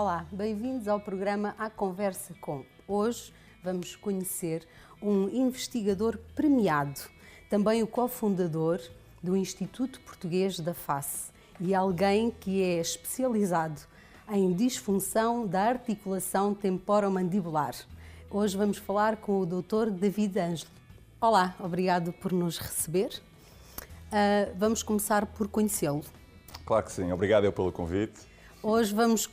Olá, bem-vindos ao programa À Conversa Com. Hoje vamos conhecer um investigador premiado, também o cofundador do Instituto Português da Face e alguém que é especializado em disfunção da articulação temporomandibular. Hoje vamos falar com o Dr. David Ângelo. Olá, obrigado por nos receber. Vamos começar por conhecê-lo. Claro que sim, obrigado eu pelo convite. Hoje vamos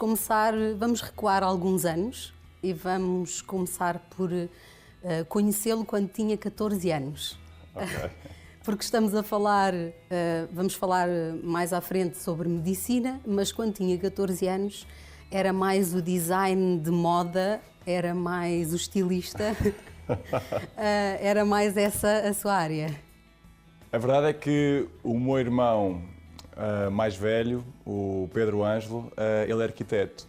recuar alguns anos e vamos começar por conhecê-lo quando tinha 14 anos. Okay. Porque vamos falar mais à frente sobre medicina, mas quando tinha 14 anos era mais o design de moda, era mais o estilista, era mais essa a sua área. A verdade é que o meu irmão mais velho, o Pedro Ângelo, ele é arquiteto.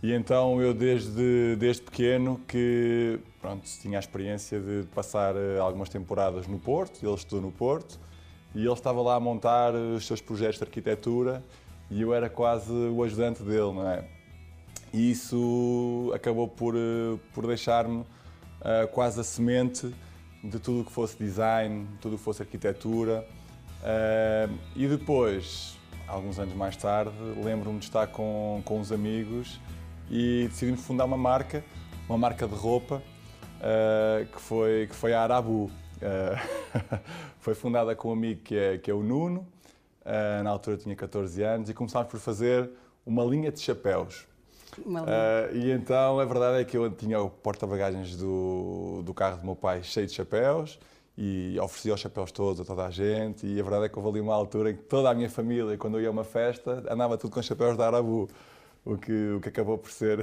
E então eu desde pequeno que tinha a experiência de passar algumas temporadas no Porto, ele estudou no Porto, e ele estava lá a montar os seus projetos de arquitetura e eu era quase o ajudante dele, não é? E isso acabou por deixar-me quase a semente de tudo o que fosse design, tudo o que fosse arquitetura. E depois, alguns anos mais tarde, lembro-me de estar com uns amigos e decidimos fundar uma marca de roupa, que foi a Arabu. Foi fundada com um amigo que é o Nuno, na altura eu tinha 14 anos, e começámos por fazer uma linha de chapéus. E então a verdade é que eu tinha o porta-bagagens do carro do meu pai cheio de chapéus e oferecia os chapéus todos a toda a gente, e a verdade é que houve ali uma altura em que toda a minha família, quando eu ia a uma festa, andava tudo com chapéus da Arabu, o que acabou por ser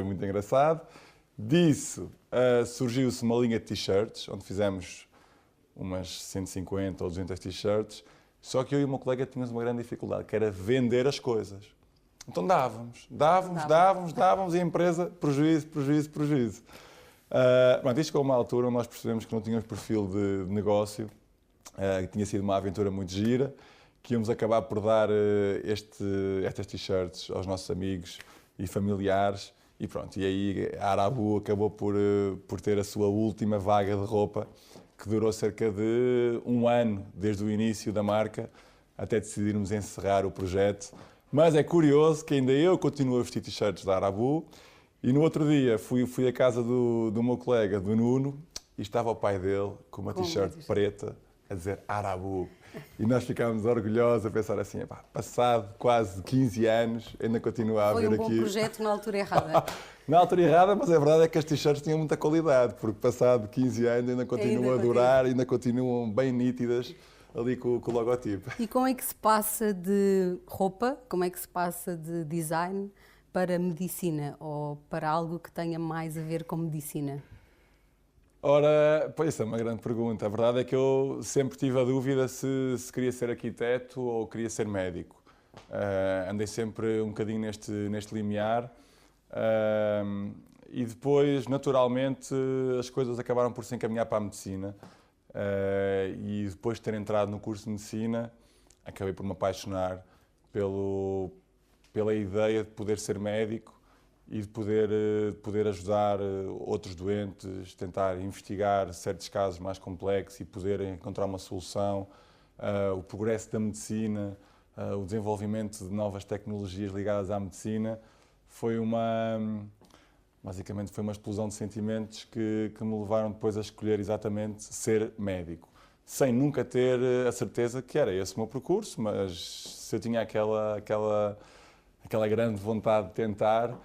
muito engraçado. Disso surgiu-se uma linha de t-shirts, onde fizemos umas 150 ou 200 t-shirts, só que eu e o meu colega tínhamos uma grande dificuldade, que era vender as coisas. Então dávamos e a empresa, prejuízo. Isto chegou a uma altura onde nós percebemos que não tínhamos perfil de negócio, que tinha sido uma aventura muito gira, que íamos acabar por dar estas t-shirts aos nossos amigos e familiares, e aí a Arabu acabou por ter a sua última vaga de roupa, que durou cerca de um ano desde o início da marca, até decidirmos encerrar o projeto. Mas é curioso que ainda eu continuo a vestir t-shirts da Arabu, e no outro dia fui à casa do meu colega, do Nuno, e estava o pai dele com uma t-shirt preta a dizer Arabu. E nós ficámos orgulhosos a pensar assim, passado quase 15 anos, ainda continua a haver aqui... Foi um bom projeto na altura errada. Na altura errada, mas a verdade é que as t-shirts tinham muita qualidade, porque passado 15 anos ainda continuam a durar, ainda continuam bem nítidas, ali com o logotipo. E como é que se passa de roupa, como é que se passa de design para medicina, ou para algo que tenha mais a ver com medicina? Ora, pois isso é uma grande pergunta. A verdade é que eu sempre tive a dúvida se queria ser arquiteto ou queria ser médico. Andei sempre um bocadinho neste limiar. E depois, naturalmente, as coisas acabaram por se encaminhar para a medicina. E depois de ter entrado no curso de medicina, acabei por me apaixonar pela ideia de poder ser médico e de poder ajudar outros doentes, tentar investigar certos casos mais complexos e poder encontrar uma solução. O progresso da medicina, o desenvolvimento de novas tecnologias ligadas à medicina, basicamente foi uma explosão de sentimentos que me levaram depois a escolher exatamente ser médico, sem nunca ter a certeza que era esse o meu percurso, mas se eu tinha aquela grande vontade de tentar,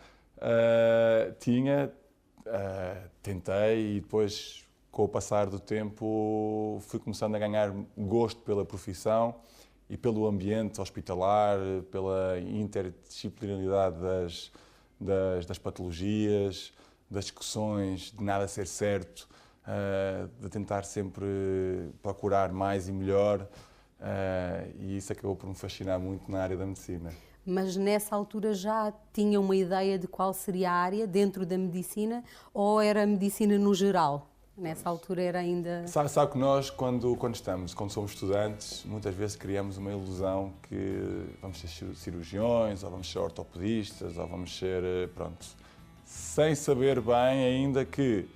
tentei, e depois, com o passar do tempo, fui começando a ganhar gosto pela profissão e pelo ambiente hospitalar, pela interdisciplinaridade das patologias, das discussões, de nada ser certo, de tentar sempre procurar mais e melhor, e isso acabou por me fascinar muito na área da medicina. Mas nessa altura já tinha uma ideia de qual seria a área dentro da medicina, ou era a medicina no geral? Nessa altura era ainda... Sabe que nós, quando somos estudantes, muitas vezes criamos uma ilusão que vamos ser cirurgiões, ou vamos ser ortopedistas, ou vamos ser, pronto, sem saber bem ainda que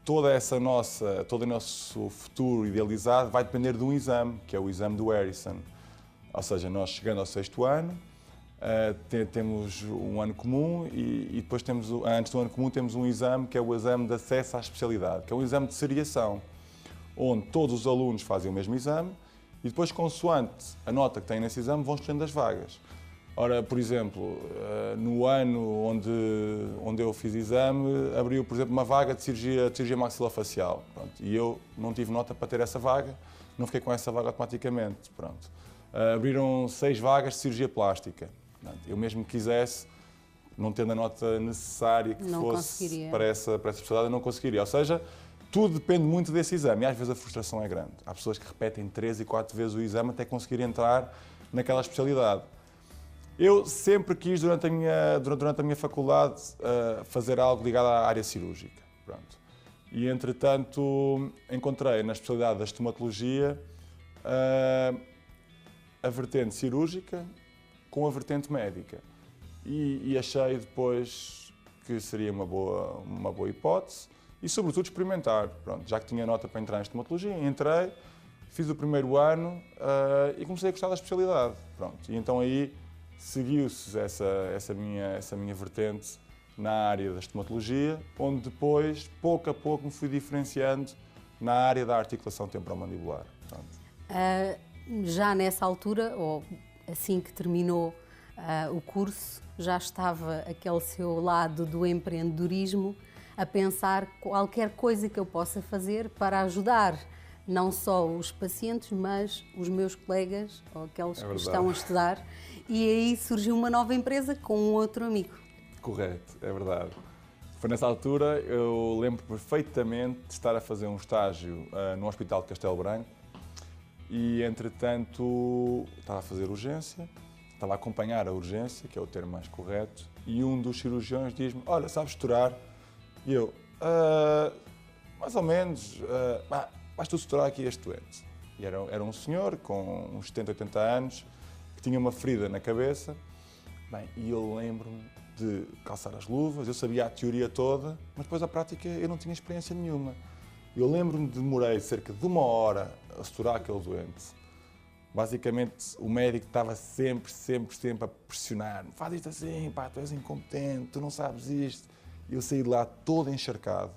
todo o nosso futuro idealizado vai depender de um exame, que é o exame do Harrison. Ou seja, nós chegando ao 6º ano, temos um ano comum e depois antes do ano comum temos um exame que é o exame de acesso à especialidade, que é um exame de seriação, onde todos os alunos fazem o mesmo exame e depois, consoante a nota que têm nesse exame, vão escolhendo as vagas. Ora, por exemplo, no ano onde eu fiz exame, abriu, por exemplo, uma vaga de cirurgia maxilofacial. Pronto, e eu não tive nota para ter essa vaga, não fiquei com essa vaga automaticamente. Pronto. Abriram 6 vagas de cirurgia plástica. Eu mesmo que quisesse, não tendo a nota necessária que fosse para essa especialidade, eu não conseguiria. Ou seja, tudo depende muito desse exame e às vezes a frustração é grande. Há pessoas que repetem 3 e 4 vezes o exame até conseguir entrar naquela especialidade. Eu sempre quis, durante a minha faculdade, fazer algo ligado à área cirúrgica. Pronto. E, entretanto, encontrei na especialidade da estomatologia a vertente cirúrgica com a vertente médica. E achei depois que seria uma boa hipótese e, sobretudo, experimentar. Pronto, já que tinha nota para entrar em estomatologia, entrei, fiz o primeiro ano e comecei a gostar da especialidade. Pronto, e então aí seguiu-se essa minha vertente na área da estomatologia, onde depois, pouco a pouco, me fui diferenciando na área da articulação temporomandibular. Já nessa altura, ou assim que terminou o curso, já estava aquele seu lado do empreendedorismo a pensar qualquer coisa que eu possa fazer para ajudar não só os pacientes, mas os meus colegas ou aqueles que estão a estudar. E aí surgiu uma nova empresa com um outro amigo. Correto, é verdade. Foi nessa altura, eu lembro perfeitamente de estar a fazer um estágio no Hospital de Castelo Branco e, entretanto, estava a fazer urgência, estava a acompanhar a urgência, que é o termo mais correto, e um dos cirurgiões diz-me: olha, sabes suturar? E eu, mais ou menos, vais tu suturar aqui este doente. E era um senhor com uns 70, 80 anos, que tinha uma ferida na cabeça. Bem, e eu lembro-me de calçar as luvas, eu sabia a teoria toda, mas depois a prática eu não tinha experiência nenhuma. Eu lembro-me de demorei cerca de 1 hora a suturar aquele doente. Basicamente, o médico estava sempre a pressionar-me: faz isto assim, pá, tu és incompetente, tu não sabes isto. E eu saí de lá todo encharcado,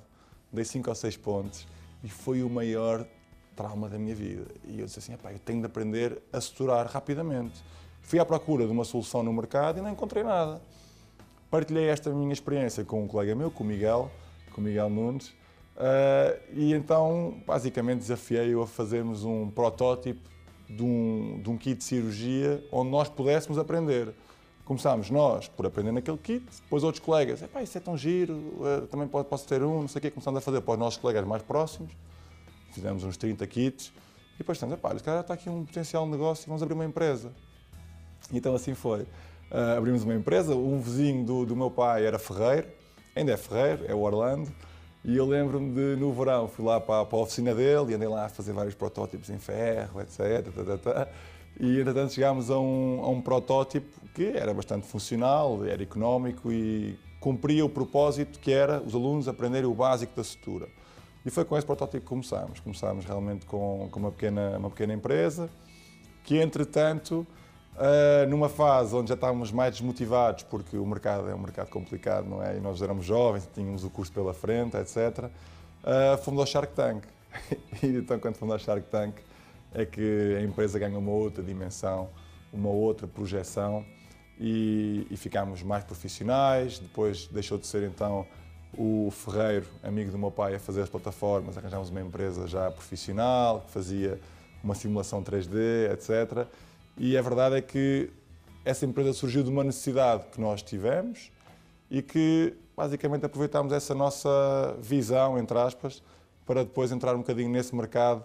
dei 5 ou 6 pontos e foi o maior trauma da minha vida. E eu disse assim: eu tenho de aprender a suturar rapidamente. Fui à procura de uma solução no mercado e não encontrei nada. Partilhei esta minha experiência com um colega meu, com o Miguel Nunes, e então, basicamente, desafiei-o a fazermos um protótipo de um kit de cirurgia onde nós pudéssemos aprender. Começámos nós por aprender naquele kit, depois outros colegas: isso é tão giro, também posso ter um, não sei o quê. Começámos a fazer para os nossos colegas mais próximos, fizemos uns 30 kits, e depois estamos: se calhar está aqui um potencial negócio e vamos abrir uma empresa. E então assim foi. Abrimos uma empresa, um vizinho do meu pai era ferreiro, ainda é ferreiro, é o Orlando, e eu lembro-me de, no verão, fui lá para a oficina dele e andei lá a fazer vários protótipos em ferro, etc. E, entretanto, chegámos a um protótipo que era bastante funcional, era económico e cumpria o propósito que era os alunos aprenderem o básico da sutura. E foi com esse protótipo que começámos. Começámos realmente com uma pequena empresa que, entretanto, numa fase onde já estávamos mais desmotivados, porque o mercado é um mercado complicado, não é? E nós éramos jovens, tínhamos o curso pela frente, etc. Fomos ao Shark Tank. E então, quando fomos ao Shark Tank, é que a empresa ganha uma outra dimensão, uma outra projeção e ficámos mais profissionais. Depois deixou de ser então o ferreiro, amigo do meu pai, a fazer as plataformas. Arranjámos uma empresa já profissional, que fazia uma simulação 3D, etc. E a verdade é que essa empresa surgiu de uma necessidade que nós tivemos e que basicamente aproveitámos essa nossa visão, entre aspas, para depois entrar um bocadinho nesse mercado.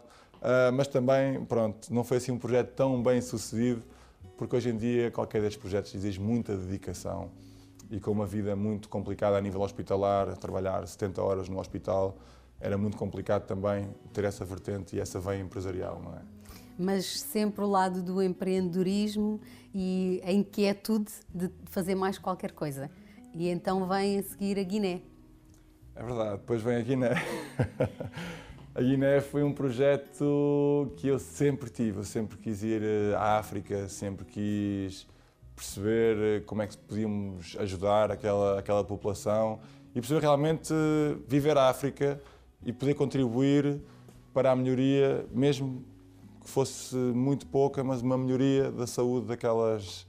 Mas também, pronto, não foi assim um projeto tão bem sucedido, porque hoje em dia qualquer destes projetos exige muita dedicação e com uma vida muito complicada a nível hospitalar, a trabalhar 70 horas no hospital, era muito complicado também ter essa vertente e essa veia empresarial, não é? Mas sempre o lado do empreendedorismo e a inquietude de fazer mais qualquer coisa. E então vem a seguir a Guiné. É verdade, depois vem a Guiné. A Guiné foi um projeto que eu sempre tive, eu sempre quis ir à África, sempre quis perceber como é que podíamos ajudar aquela população e perceber realmente viver a África e poder contribuir para a melhoria, mesmo que fosse muito pouca, mas uma melhoria da saúde daquelas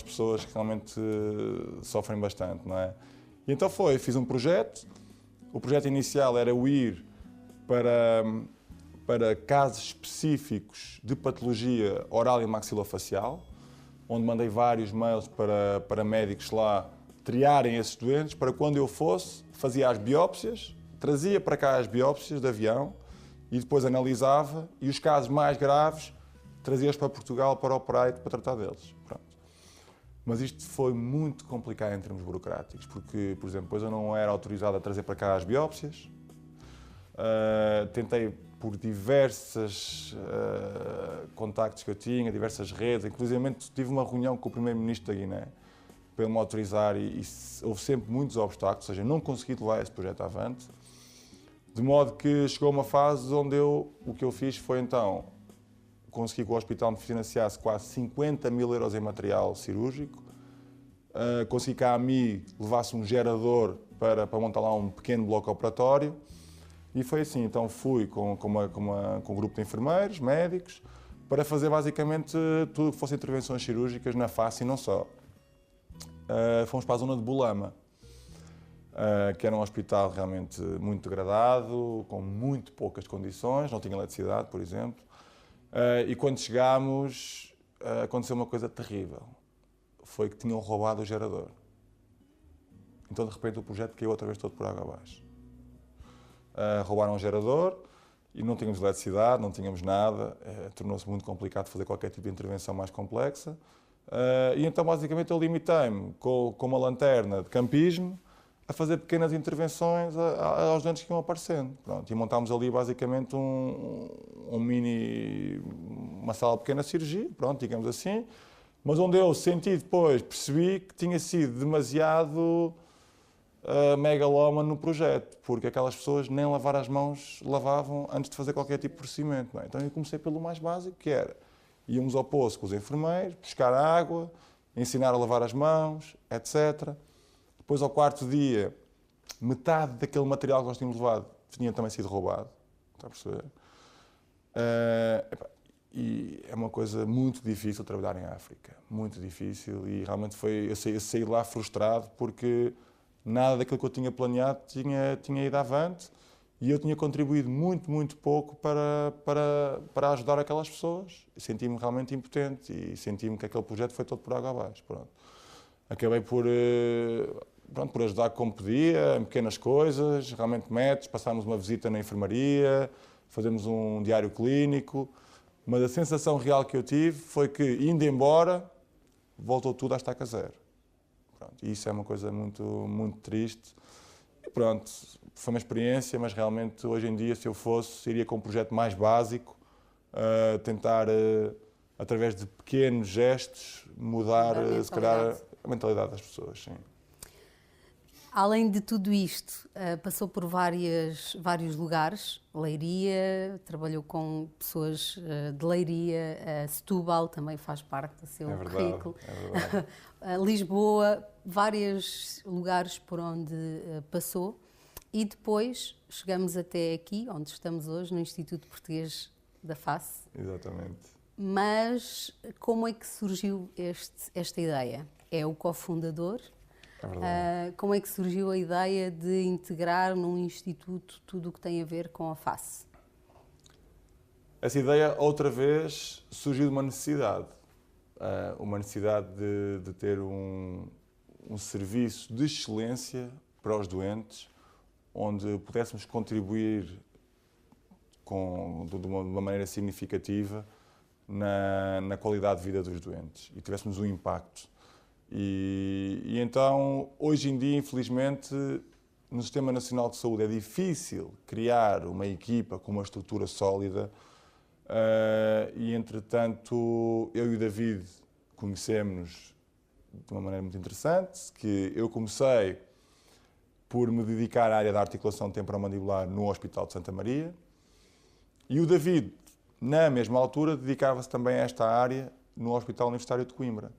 pessoas que realmente sofrem bastante, não é? E então fiz um projeto. O projeto inicial era o ir para casos específicos de patologia oral e maxilofacial, onde mandei vários mails para médicos lá triarem esses doentes, para quando eu fosse, fazia as biópsias, trazia para cá as biópsias de avião e depois analisava e os casos mais graves trazia-os para Portugal para operar e para tratar deles. Pronto. Mas isto foi muito complicado em termos burocráticos, porque, por exemplo, depois eu não era autorizado a trazer para cá as biópsias. Tentei por diversos contactos que eu tinha, diversas redes, inclusive tive uma reunião com o primeiro-ministro da Guiné para ele me autorizar e houve sempre muitos obstáculos, ou seja, não consegui levar esse projeto avante, de modo que chegou uma fase onde o que eu fiz foi então consegui que o hospital me financiasse quase 50 mil euros em material cirúrgico, consegui que a AMI levasse um gerador para montar lá um pequeno bloco operatório. E foi assim, então fui com um grupo de enfermeiros, médicos, para fazer basicamente tudo o que fosse intervenções cirúrgicas na face e não só. Fomos para a zona de Bulama, que era um hospital realmente muito degradado, com muito poucas condições, não tinha eletricidade, por exemplo. E quando chegámos, aconteceu uma coisa terrível. Foi que tinham roubado o gerador. Então, de repente, o projeto caiu outra vez todo por água abaixo. Roubaram o gerador e não tínhamos eletricidade, não tínhamos nada, tornou-se muito complicado fazer qualquer tipo de intervenção mais complexa. E então, basicamente, eu limitei-me com uma lanterna de campismo a fazer pequenas intervenções aos doentes que iam aparecendo. Pronto, e montámos ali, basicamente, uma sala de pequena cirurgia, pronto, digamos assim, mas onde eu senti depois, percebi que tinha sido demasiado megalómano no projeto, porque aquelas pessoas nem lavar as mãos lavavam antes de fazer qualquer tipo de procedimento. Não é? Então eu comecei pelo mais básico, que era íamos ao poço com os enfermeiros, buscar água, ensinar a lavar as mãos, etc. Depois, ao quarto dia, metade daquele material que nós tínhamos levado tinha também sido roubado. Está a perceber? E é uma coisa muito difícil trabalhar em África. Muito difícil. E realmente eu saí lá frustrado porque nada daquilo que eu tinha planeado tinha ido avante e eu tinha contribuído muito, muito pouco para ajudar aquelas pessoas. Senti-me realmente impotente e senti-me que aquele projeto foi todo por água abaixo. Pronto. Acabei por ajudar como podia, em pequenas coisas, realmente passámos uma visita na enfermaria, fazemos um diário clínico, mas a sensação real que eu tive foi que, indo embora, voltou tudo à estaca zero. Pronto, e isso é uma coisa muito, muito triste. E pronto, foi uma experiência, mas realmente hoje em dia, se eu fosse, iria com um projeto mais básico, tentar, através de pequenos gestos, mudar, se calhar, a mentalidade das pessoas. Sim. Além de tudo isto, passou por vários lugares, Leiria, trabalhou com pessoas de Leiria, Setúbal também faz parte do seu currículo, Lisboa, vários lugares por onde passou e depois chegamos até aqui, onde estamos hoje, no Instituto Português da Face. Exatamente. Mas como é que surgiu esta ideia? É o cofundador? Como é que surgiu a ideia de integrar num instituto tudo o que tem a ver com a face? Essa ideia, outra vez, surgiu de uma necessidade. Uma necessidade de ter um serviço de excelência para os doentes, onde pudéssemos contribuir de uma maneira significativa na qualidade de vida dos doentes e tivéssemos um impacto. E então, hoje em dia, infelizmente, no Sistema Nacional de Saúde é difícil criar uma equipa com uma estrutura sólida e, entretanto, eu e o David conhecemos-nos de uma maneira muito interessante, que eu comecei por me dedicar à área da articulação temporomandibular no Hospital de Santa Maria e o David, na mesma altura, dedicava-se também a esta área no Hospital Universitário de Coimbra.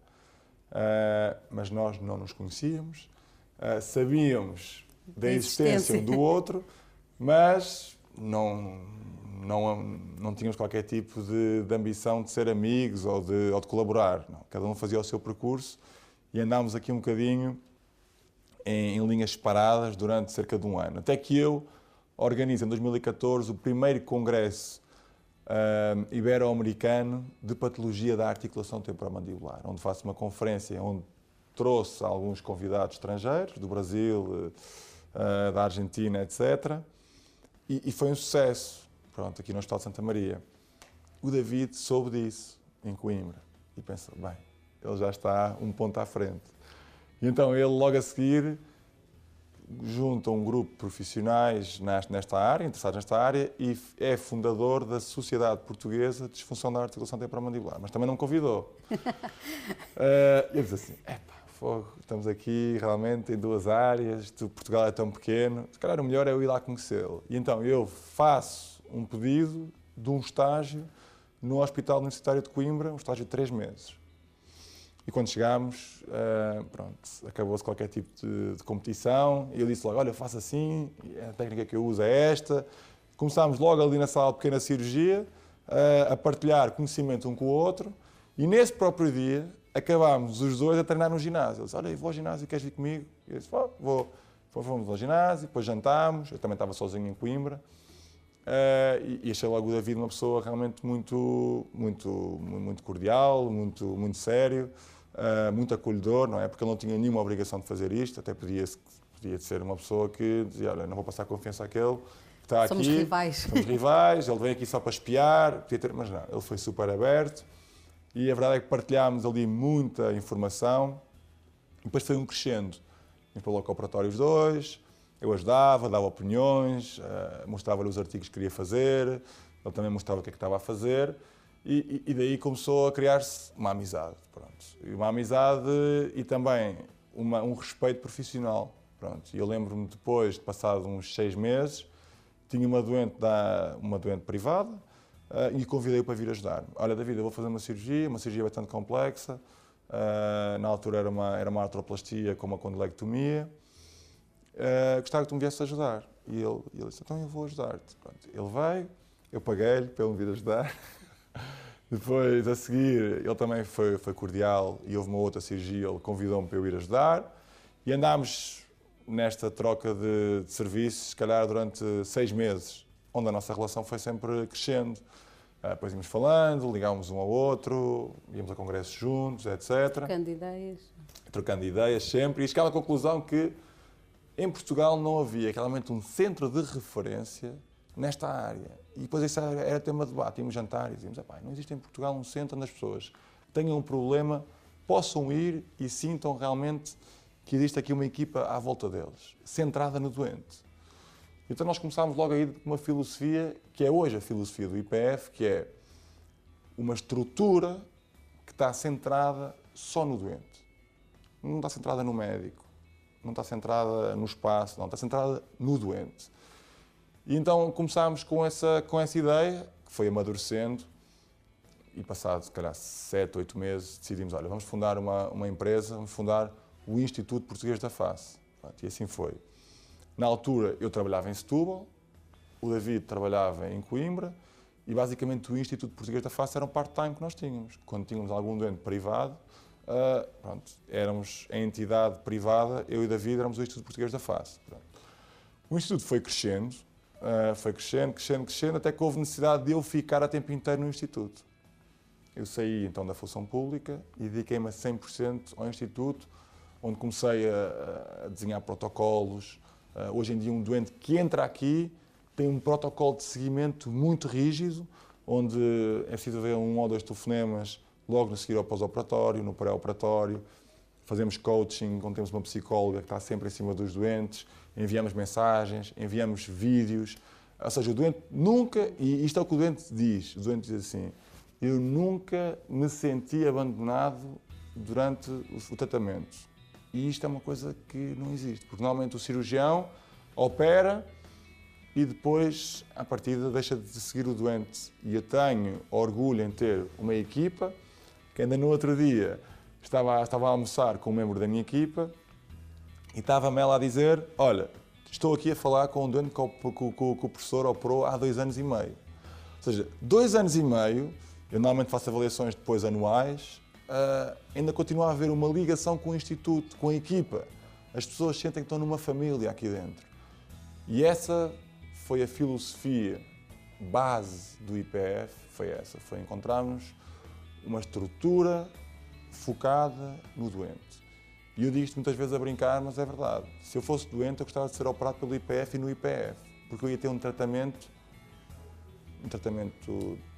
Mas nós não nos conhecíamos, sabíamos da existência um do outro, mas não tínhamos qualquer tipo de ambição de ser amigos ou de colaborar. Não. Cada um fazia o seu percurso e andámos aqui um bocadinho em linhas separadas durante cerca de um ano. Até que eu organizo, em 2014, o primeiro congresso ibero-americano de patologia da articulação temporomandibular, onde faço uma conferência onde trouxe alguns convidados estrangeiros, do Brasil, da Argentina, etc. E foi um sucesso, pronto, aqui no Hospital de Santa Maria. O David soube disso, em Coimbra, e pensou, bem, ele já está um ponto à frente. E então ele, logo a seguir, junta um grupo de profissionais nesta área, interessados nesta área, e é fundador da Sociedade Portuguesa de Disfunção da Articulação Temporomandibular, mas também não me convidou. Eu disse assim, fogo, estamos aqui realmente em duas áreas, Portugal é tão pequeno, se calhar o melhor é eu ir lá conhecê-lo. E então eu faço um pedido de um estágio no Hospital Universitário de Coimbra, um estágio de 3 meses. E quando chegámos, pronto, acabou-se qualquer tipo de competição. E eu disse logo, olha, eu faço assim, a técnica que eu uso é esta. Começámos logo ali na sala de pequena cirurgia, a partilhar conhecimento um com o outro. E nesse próprio dia, acabámos os dois a treinar no ginásio. Ele disse, olha, eu vou ao ginásio, queres vir comigo? E eu disse, vou. Fomos ao ginásio, depois jantámos. Eu também estava sozinho em Coimbra. E achei logo o David uma pessoa realmente muito cordial, muito sério, muito acolhedor, não é? Porque ele não tinha nenhuma obrigação de fazer isto, até podia ser uma pessoa que dizia, olha, não vou passar confiança àquele que está Somos aqui. Rivais. Somos rivais, ele vem aqui só para espiar, mas não, ele foi super aberto e a verdade é que partilhámos ali muita informação e depois foi um crescendo. Vimos para o local operatório os dois. Eu ajudava, dava opiniões, mostrava-lhe os artigos que queria fazer, ele também mostrava o que é que estava a fazer e daí começou a criar-se uma amizade. Pronto. Uma amizade e também um respeito profissional. Pronto. E eu lembro-me depois, de passado uns 6 meses, tinha uma doente privada e convidei-o para vir ajudar-me. Olha, David, eu vou fazer uma cirurgia bastante complexa, na altura era uma artroplastia com uma condilectomia. Gostava que tu me viesses ajudar. E ele disse, então eu vou ajudar-te. Pronto. Ele veio, eu paguei-lhe para ele me vir ajudar. Depois, a seguir, ele também foi cordial e houve uma outra cirurgia, ele convidou-me para eu ir ajudar. E andámos nesta troca de serviços, se calhar durante 6 meses, onde a nossa relação foi sempre crescendo. Depois íamos falando, ligávamos um ao outro, íamos a congressos juntos, etc. Trocando ideias sempre. E chegava à conclusão que em Portugal não havia realmente um centro de referência nesta área. E depois isso era tema de debate. Íamos jantar e dizíamos, não existe em Portugal um centro onde as pessoas tenham um problema, possam ir e sintam realmente que existe aqui uma equipa à volta deles, centrada no doente. Então nós começámos logo a ir com uma filosofia, que é hoje a filosofia do IPF, que é uma estrutura que está centrada só no doente. Não está centrada no médico. Não está centrada no espaço, não, está centrada no doente. E então começámos com essa ideia, que foi amadurecendo, e passado, se calhar, 7, 8 meses, decidimos, olha, vamos fundar uma empresa, vamos fundar o Instituto Português da Face. E assim foi. Na altura, eu trabalhava em Setúbal, o David trabalhava em Coimbra, e basicamente o Instituto Português da Face era um part-time que nós tínhamos. Quando tínhamos algum doente privado, éramos a entidade privada, eu e David éramos o Instituto Português da Face. Pronto. O Instituto foi crescendo, até que houve necessidade de eu ficar a tempo inteiro no Instituto. Eu saí então da função pública e dediquei-me a 100% ao Instituto, onde comecei a desenhar protocolos. Hoje em dia um doente que entra aqui tem um protocolo de seguimento muito rígido, onde é preciso ver 1 ou 2 telefonemas logo no seguir ao pós-operatório, no pré-operatório. fazemos coaching, quando temos uma psicóloga que está sempre em cima dos doentes, enviamos mensagens, enviamos vídeos. Ou seja, o doente nunca, e isto é o que o doente diz assim, eu nunca me senti abandonado durante o tratamento. E isto é uma coisa que não existe, porque normalmente o cirurgião opera e depois, à partida, deixa de seguir o doente. E eu tenho orgulho em ter uma equipa que ainda no outro dia estava a almoçar com um membro da minha equipa e estava-me ela a dizer, olha, estou aqui a falar com um doente que o professor operou há 2 anos e meio. Ou seja, 2 anos e meio, eu normalmente faço avaliações depois anuais, ainda continua a haver uma ligação com o Instituto, com a equipa. As pessoas sentem que estão numa família aqui dentro. E essa foi a filosofia base do IPF, foi encontrarmos uma estrutura focada no doente. E eu digo isto muitas vezes a brincar, mas é verdade. Se eu fosse doente, eu gostava de ser operado pelo IPF e no IPF, porque eu ia ter um tratamento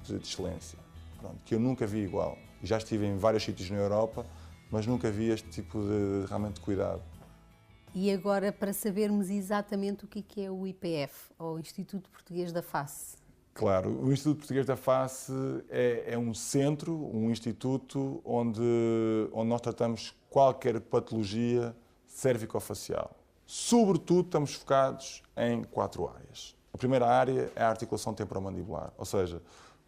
de excelência, pronto, que eu nunca vi igual. Já estive em vários sítios na Europa, mas nunca vi este tipo realmente de cuidado. E agora, para sabermos exatamente o que é o IPF, ou Instituto Português da Face? Claro, o Instituto Português da Face é um centro, um instituto onde nós tratamos qualquer patologia cervicofacial. Sobretudo, estamos focados em 4 áreas. A primeira área é a articulação temporomandibular, ou seja,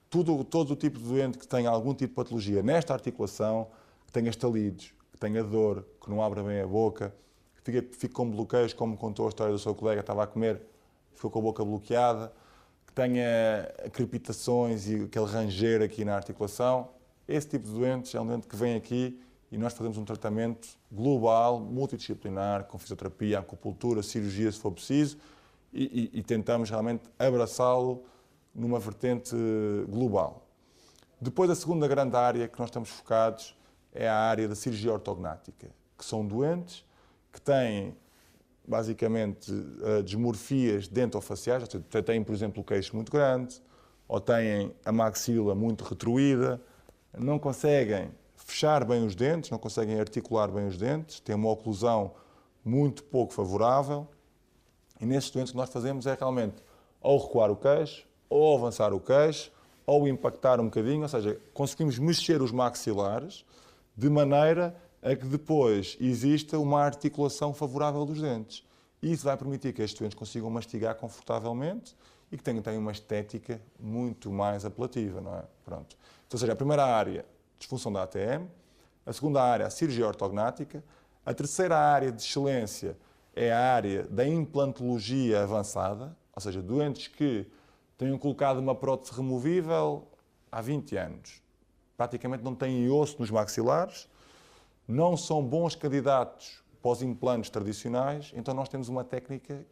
todo o tipo de doente que tenha algum tipo de patologia nesta articulação, que tenha estalidos, que tenha dor, que não abra bem a boca, que fique com bloqueios, como contou a história do seu colega, estava a comer, ficou com a boca bloqueada, que tenha crepitações e aquele ranger aqui na articulação. Esse tipo de doentes é um doente que vem aqui e nós fazemos um tratamento global, multidisciplinar, com fisioterapia, acupuntura, cirurgia, se for preciso, e tentamos realmente abraçá-lo numa vertente global. Depois, a segunda grande área que nós estamos focados é a área da cirurgia ortognática, que são doentes que têm, basicamente, dismorfias dentofaciais, ou seja, têm, por exemplo, o queixo muito grande, ou têm a maxila muito retruída, não conseguem fechar bem os dentes, não conseguem articular bem os dentes, têm uma oclusão muito pouco favorável, e nesses doentes o que nós fazemos é realmente ou recuar o queixo, ou avançar o queixo, ou impactar um bocadinho, ou seja, conseguimos mexer os maxilares de maneira a que depois exista uma articulação favorável dos dentes. E isso vai permitir que estes doentes consigam mastigar confortavelmente e que tenham uma estética muito mais apelativa, não é? Pronto. Então, ou seja, a primeira área, disfunção da ATM, a segunda área, a cirurgia ortognática, a terceira área de excelência é a área da implantologia avançada, ou seja, doentes que tenham colocado uma prótese removível há 20 anos, praticamente não têm osso nos maxilares, não são bons candidatos para os implantes tradicionais, então nós temos uma técnica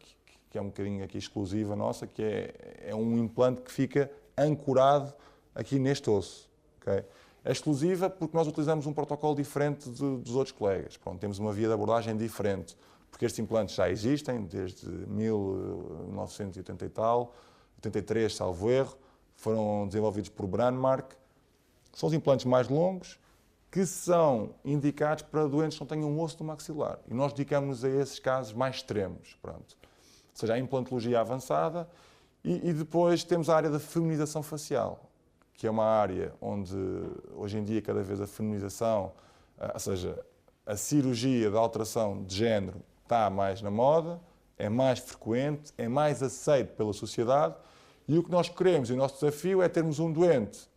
que é um bocadinho aqui exclusiva nossa, que é um implante que fica ancorado aqui neste osso. Okay? É exclusiva porque nós utilizamos um protocolo diferente dos outros colegas. Pronto, temos uma via de abordagem diferente, porque estes implantes já existem desde 1980 e tal, 83, salvo erro, foram desenvolvidos por Brandmark. São os implantes mais longos, que são indicados para doentes que não tenham um osso no maxilar. E nós dedicamos-nos a esses casos mais extremos. Pronto. Ou seja, a implantologia avançada e depois temos a área da feminização facial, que é uma área onde, hoje em dia, cada vez a feminização, ou seja, a cirurgia de alteração de género está mais na moda, é mais frequente, é mais aceito pela sociedade e o que nós queremos e o nosso desafio é termos um doente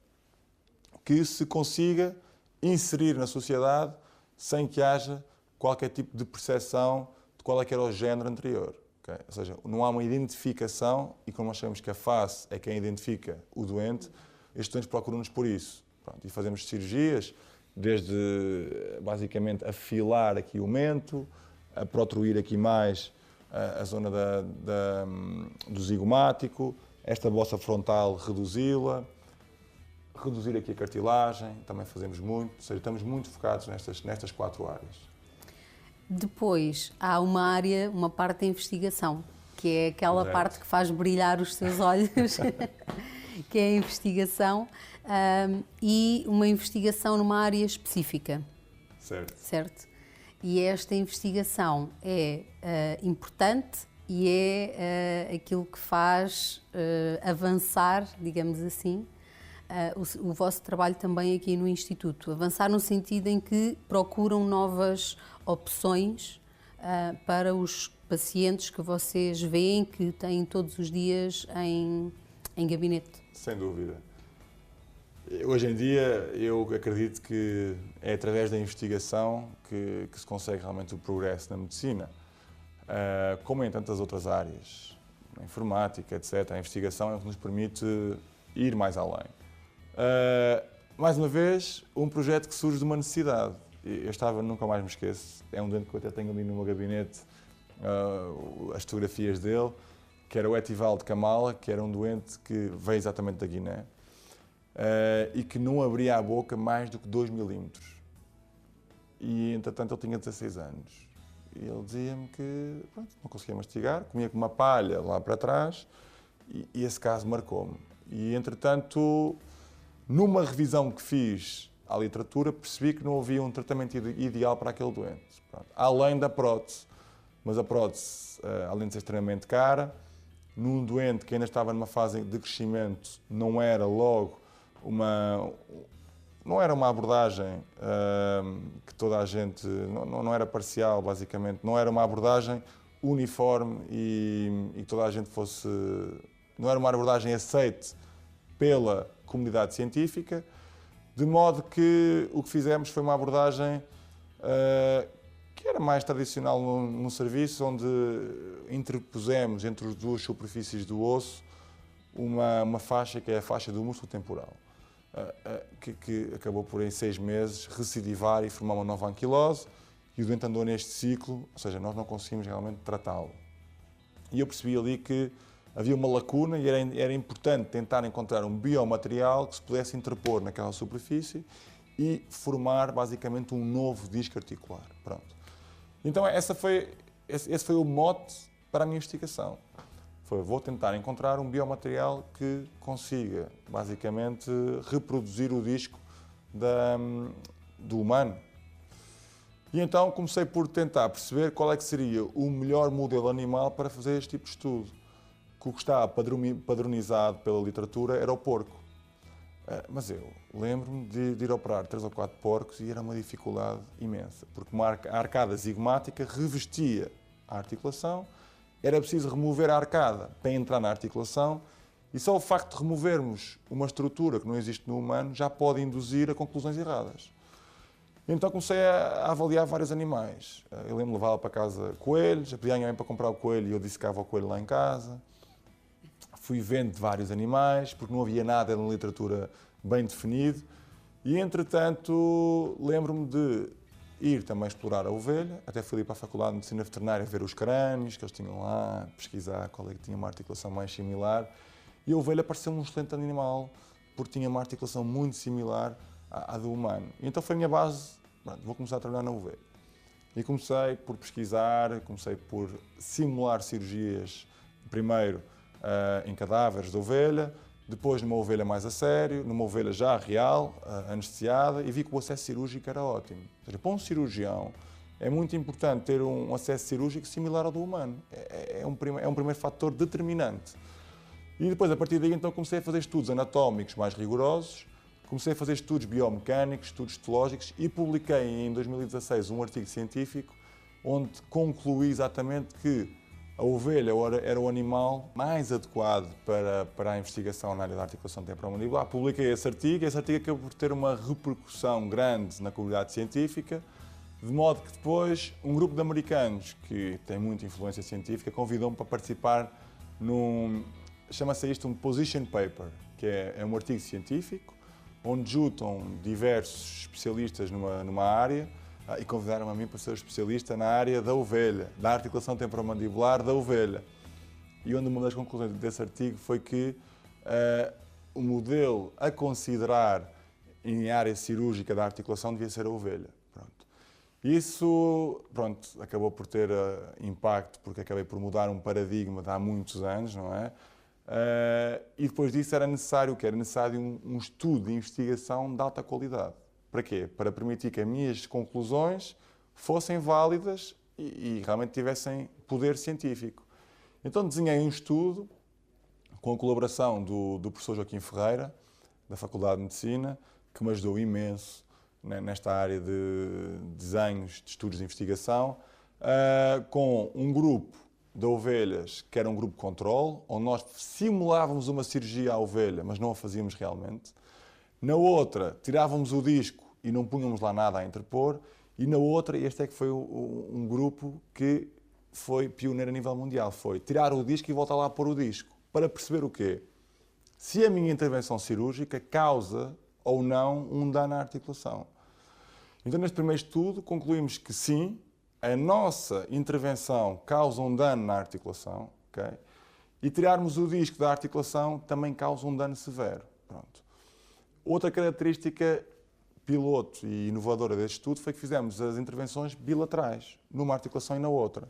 que se consiga inserir na sociedade sem que haja qualquer tipo de percepção de qual é que era o género anterior. Okay? Ou seja, não há uma identificação e como nós sabemos que a face é quem identifica o doente, estes doentes procuram-nos por isso. Pronto, e fazemos cirurgias, desde basicamente afilar aqui o mento, a protruir aqui mais a zona do zigomático, esta bossa frontal reduzi-la, reduzir aqui a cartilagem, também fazemos muito, ou seja, estamos muito focados nestas 4 áreas. Depois há uma parte da investigação, que é aquela Correto. parte que faz brilhar os seus olhos, que é a investigação, e uma investigação numa área específica. Certo. Certo? E esta investigação é importante e é aquilo que faz avançar, digamos assim, o vosso trabalho também aqui no Instituto. Avançar no sentido em que procuram novas opções para os pacientes que vocês veem, que têm todos os dias em gabinete. Sem dúvida. Hoje em dia, eu acredito que é através da investigação que se consegue realmente o progresso na medicina, como em tantas outras áreas, na informática, etc. A investigação é o que nos permite ir mais além. Mais uma vez, um projeto que surge de uma necessidade. Nunca mais me esqueço, é um doente que eu até tenho ali no meu gabinete, as fotografias dele, que era o Etivaldo Kamala, que era um doente que veio exatamente da Guiné, e que não abria a boca mais do que 2 milímetros. E, entretanto, ele tinha 16 anos. E ele dizia-me que não conseguia mastigar, comia com uma palha lá para trás, e esse caso marcou-me. E, entretanto, numa revisão que fiz à literatura, percebi que não havia um tratamento ideal para aquele doente. Além da prótese. Mas a prótese, além de ser extremamente cara, num doente que ainda estava numa fase de crescimento, não era logo não era uma abordagem que toda a gente, não era parcial, basicamente, não era uma abordagem uniforme e que toda a gente fosse, não era uma abordagem aceite pela comunidade científica, de modo que o que fizemos foi uma abordagem que era mais tradicional no serviço, onde interpusemos entre as duas superfícies do osso uma faixa que é a faixa do músculo temporal, que acabou por, em 6 meses, recidivar e formar uma nova anquilose, e o doente andou neste ciclo, ou seja, nós não conseguimos realmente tratá-lo. E eu percebi ali que havia uma lacuna e era importante tentar encontrar um biomaterial que se pudesse interpor naquela superfície e formar, basicamente, um novo disco articular. Pronto. Então, esse foi o mote para a minha investigação. Vou tentar encontrar um biomaterial que consiga, basicamente, reproduzir o disco do humano. E então comecei por tentar perceber qual é que seria o melhor modelo animal para fazer este tipo de estudo. O que estava padronizado pela literatura era o porco. Mas eu lembro-me de ir operar 3 ou 4 porcos e era uma dificuldade imensa, porque a arcada zigmática revestia a articulação, era preciso remover a arcada para entrar na articulação, e só o facto de removermos uma estrutura que não existe no humano já pode induzir a conclusões erradas. Então comecei a avaliar vários animais. Eu lembro-me de levá-la para casa coelhos, pedi a minha mãe para comprar o coelho e eu dissecava o coelho lá em casa. Fui vendo vários animais, porque não havia nada na literatura bem definido. E, entretanto, lembro-me de ir também explorar a ovelha. Até fui ali para a Faculdade de Medicina Veterinária ver os crânios que eles tinham lá, pesquisar qual é que tinha uma articulação mais similar. E a ovelha pareceu-me um excelente animal, porque tinha uma articulação muito similar à do humano. E então foi a minha base, vou começar a trabalhar na ovelha. E comecei por pesquisar, comecei por simular cirurgias, primeiro em cadáveres de ovelha, depois numa ovelha mais a sério, numa ovelha já real, anestesiada, e vi que o acesso cirúrgico era ótimo. Ou seja, para um cirurgião é muito importante ter um acesso cirúrgico similar ao do humano. É um primeiro fator determinante. E depois, a partir daí, então, comecei a fazer estudos anatómicos mais rigorosos, comecei a fazer estudos biomecânicos, estudos histológicos, e publiquei em 2016 um artigo científico onde concluí exatamente que a ovelha era o animal mais adequado para a investigação na área da articulação temporomandibular. Publiquei esse artigo acabou por ter uma repercussão grande na comunidade científica, de modo que depois um grupo de americanos que tem muita influência científica convidou-me para participar chama-se isto um position paper, que é um artigo científico onde juntam diversos especialistas numa área, e convidaram-me a mim para ser especialista na área da ovelha, da articulação temporomandibular da ovelha. E onde uma das conclusões desse artigo foi que o modelo a considerar em área cirúrgica da articulação devia ser a ovelha. Pronto. Isso acabou por ter impacto, porque acabei por mudar um paradigma de há muitos anos, não é? E depois disso era necessário um estudo de investigação de alta qualidade. Para quê? Para permitir que as minhas conclusões fossem válidas e realmente tivessem poder científico. Então desenhei um estudo com a colaboração do professor Joaquim Ferreira, da Faculdade de Medicina, que me ajudou imenso nesta área de desenhos, de estudos de investigação, com um grupo de ovelhas, que era um grupo de controle, onde nós simulávamos uma cirurgia à ovelha, mas não a fazíamos realmente. Na outra, tirávamos o disco e não punhamos lá nada a interpor. E na outra, este é que foi um grupo que foi pioneiro a nível mundial, foi tirar o disco e voltar lá a pôr o disco, para perceber o quê? Se a minha intervenção cirúrgica causa ou não um dano à articulação. Então, neste primeiro estudo, concluímos que sim, a nossa intervenção causa um dano na articulação, okay? E tirarmos o disco da articulação também causa um dano severo. Pronto. Outra característica piloto e inovadora deste estudo foi que fizemos as intervenções bilaterais, numa articulação e na outra.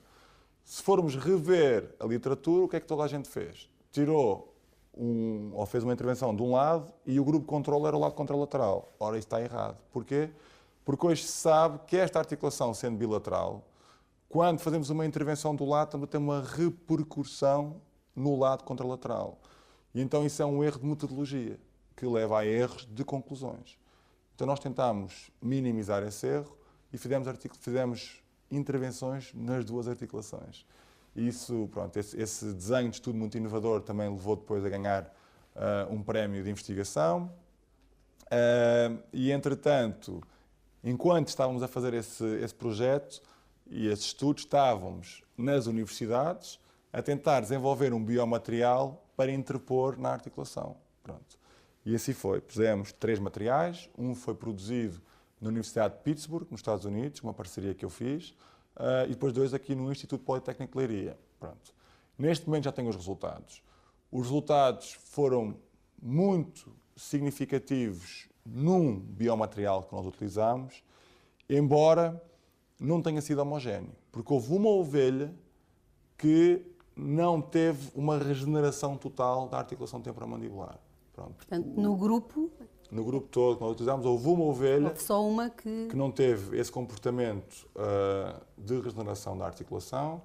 Se formos rever a literatura, o que é que toda a gente fez? Tirou ou fez uma intervenção de um lado e o grupo de controle era o lado contralateral. Ora, isso está errado. Porquê? Porque hoje se sabe que esta articulação, sendo bilateral, quando fazemos uma intervenção do lado, também tem uma repercussão no lado contralateral. E então isso é um erro de metodologia, que leva a erros de conclusões. Então nós tentámos minimizar esse erro e fizemos intervenções nas duas articulações. E isso, pronto, esse desenho de estudo muito inovador também levou depois a ganhar um prémio de investigação. E, entretanto, enquanto estávamos a fazer esse projeto e esse estudo, estávamos nas universidades a tentar desenvolver um biomaterial para interpor na articulação. Pronto. E assim foi. Pusemos 3 materiais. Um foi produzido na Universidade de Pittsburgh, nos Estados Unidos, uma parceria que eu fiz, e depois 2 aqui no Instituto Politécnico de Leiria. Pronto. Neste momento já tenho os resultados. Os resultados foram muito significativos num biomaterial que nós utilizamos, embora não tenha sido homogéneo, porque houve uma ovelha que não teve uma regeneração total da articulação temporomandibular. Pronto. Portanto, no grupo todo que nós utilizámos, houve uma ovelha houve só uma que não teve esse comportamento de regeneração da articulação,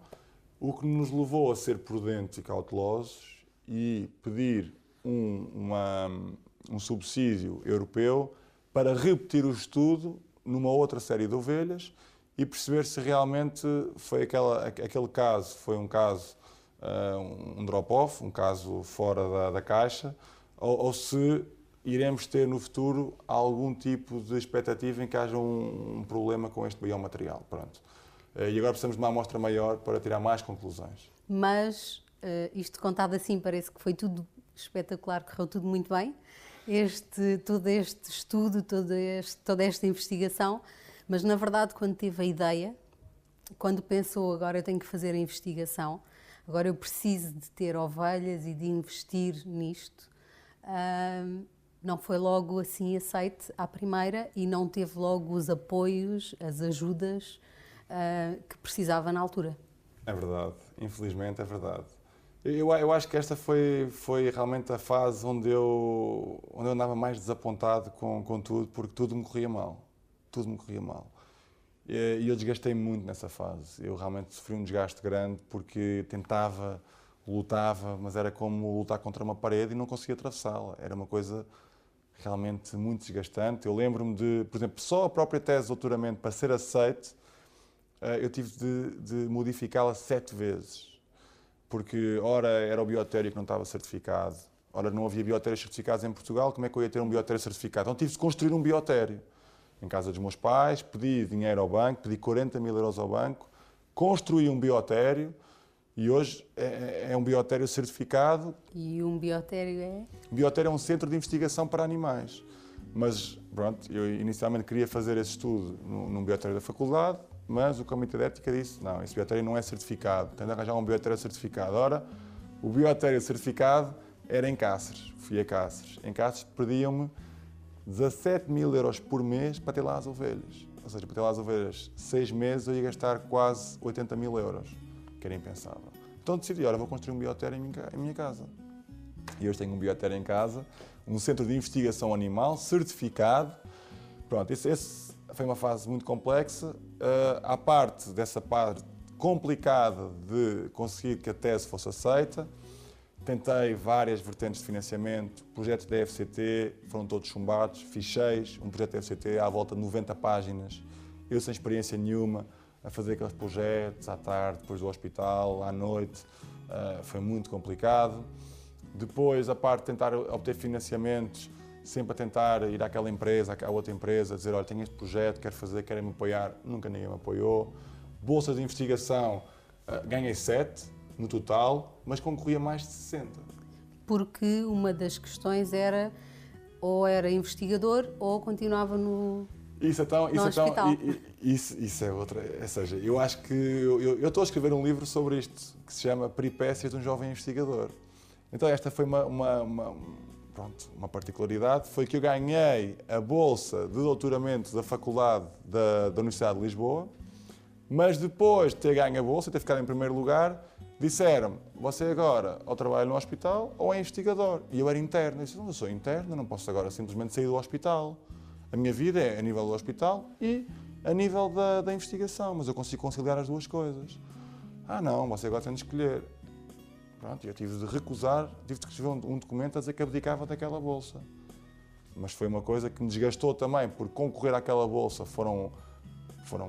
o que nos levou a ser prudentes e cautelosos e pedir um subsídio europeu para repetir o estudo numa outra série de ovelhas e perceber se realmente foi aquele caso, foi um caso, um drop-off, um caso fora da caixa, ou se iremos ter no futuro algum tipo de expectativa em que haja um problema com este biomaterial. Pronto. E agora precisamos de uma amostra maior para tirar mais conclusões. Mas isto contado assim parece que foi tudo espetacular, correu tudo muito bem. Todo este estudo, toda esta investigação, mas na verdade quando tive a ideia, quando pensou agora eu tenho que fazer a investigação, agora eu preciso de ter ovelhas e de investir nisto, não foi logo assim aceite à primeira e não teve logo os apoios, as ajudas que precisava na altura. É verdade, infelizmente é verdade. Eu acho que esta foi realmente a fase onde eu andava mais desapontado com tudo, porque tudo me corria mal. Tudo me corria mal. E eu desgastei-me muito nessa fase. Eu realmente sofri um desgaste grande porque tentava, lutava, mas era como lutar contra uma parede e não conseguia atravessá-la. Era uma coisa realmente muito desgastante. Eu lembro-me de, por exemplo, só a própria tese de doutoramento para ser aceite, eu tive de modificá-la 7 vezes. Porque, ora, era o biotério que não estava certificado, ora, não havia biotérios certificados em Portugal, como é que eu ia ter um biotério certificado? Então tive de construir um biotério. Em casa dos meus pais, pedi dinheiro ao banco, pedi 40.000 euros ao banco, construí um biotério e hoje é um biotério certificado. E um biotério é? Um biotério é um centro de investigação para animais. Mas, pronto, eu inicialmente queria fazer esse estudo num biotério da faculdade, mas o Comitê de Ética disse, não, esse biotério não é certificado, tem de arranjar um biotério certificado. Ora, o biotério certificado era em Cáceres, fui a Cáceres. Em Cáceres pediam-me 17.000 euros por mês para ter lá as ovelhas. Ou seja, para ter lá as ovelhas 6 meses eu ia gastar quase 80.000 euros, que era impensável. Então decidi, ora, vou construir um biotério em minha casa. E hoje tenho um biotério em casa, um centro de investigação animal certificado. Pronto, foi uma fase muito complexa. À parte dessa parte complicada de conseguir que a tese fosse aceita, tentei várias vertentes de financiamento, projetos da FCT, foram todos chumbados, fiz 6, um projeto da FCT à volta de 90 páginas, eu sem experiência nenhuma, a fazer aqueles projetos à tarde, depois do hospital, à noite, foi muito complicado. Depois, a parte de tentar obter financiamentos, sempre a tentar ir àquela empresa, à outra empresa, dizer, olha, tenho este projeto, quero fazer, querem-me apoiar, nunca ninguém me apoiou. Bolsas de investigação, ganhei 7 no total, mas concorria mais de 60. Porque uma das questões era ou era investigador ou continuava no hospital. Isso é outra. Ou seja, eu acho que eu estou a escrever um livro sobre isto, que se chama Peripécias de um Jovem Investigador. Então esta foi uma particularidade, foi que eu ganhei a bolsa de doutoramento da Faculdade da Universidade de Lisboa, mas depois de ter ganho a bolsa e ter ficado em primeiro lugar, disseram-me, você agora ou trabalha no hospital ou é investigador. E eu era interno. Eu disse, não, eu sou interno, não posso agora simplesmente sair do hospital. A minha vida é a nível do hospital e a nível da investigação, mas eu consigo conciliar as duas coisas. Ah não, você agora tem de escolher. Pronto, eu tive de recusar, tive de escrever um documento a dizer que abdicava daquela bolsa. Mas foi uma coisa que me desgastou também, porque concorrer àquela bolsa foram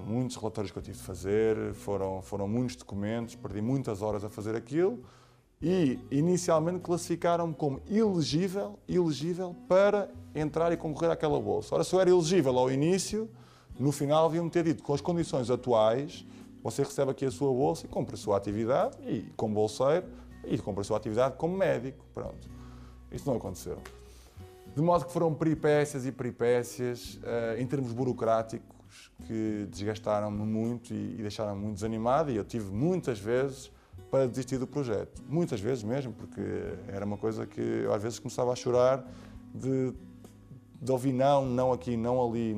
muitos relatórios que eu tive de fazer, foram muitos documentos, perdi muitas horas a fazer aquilo e inicialmente classificaram-me como elegível para entrar e concorrer àquela bolsa. Ora, se eu era elegível ao início, no final haviam-me ter dito, com as condições atuais, você recebe aqui a sua bolsa e compra a sua atividade e como bolseiro e compra a sua atividade como médico. Pronto. Isso não aconteceu. De modo que foram peripécias e peripécias em termos burocráticos que desgastaram-me muito e deixaram-me muito desanimado e eu tive muitas vezes para desistir do projeto. Muitas vezes mesmo, porque era uma coisa que eu às vezes começava a chorar de ouvir não aqui, não ali,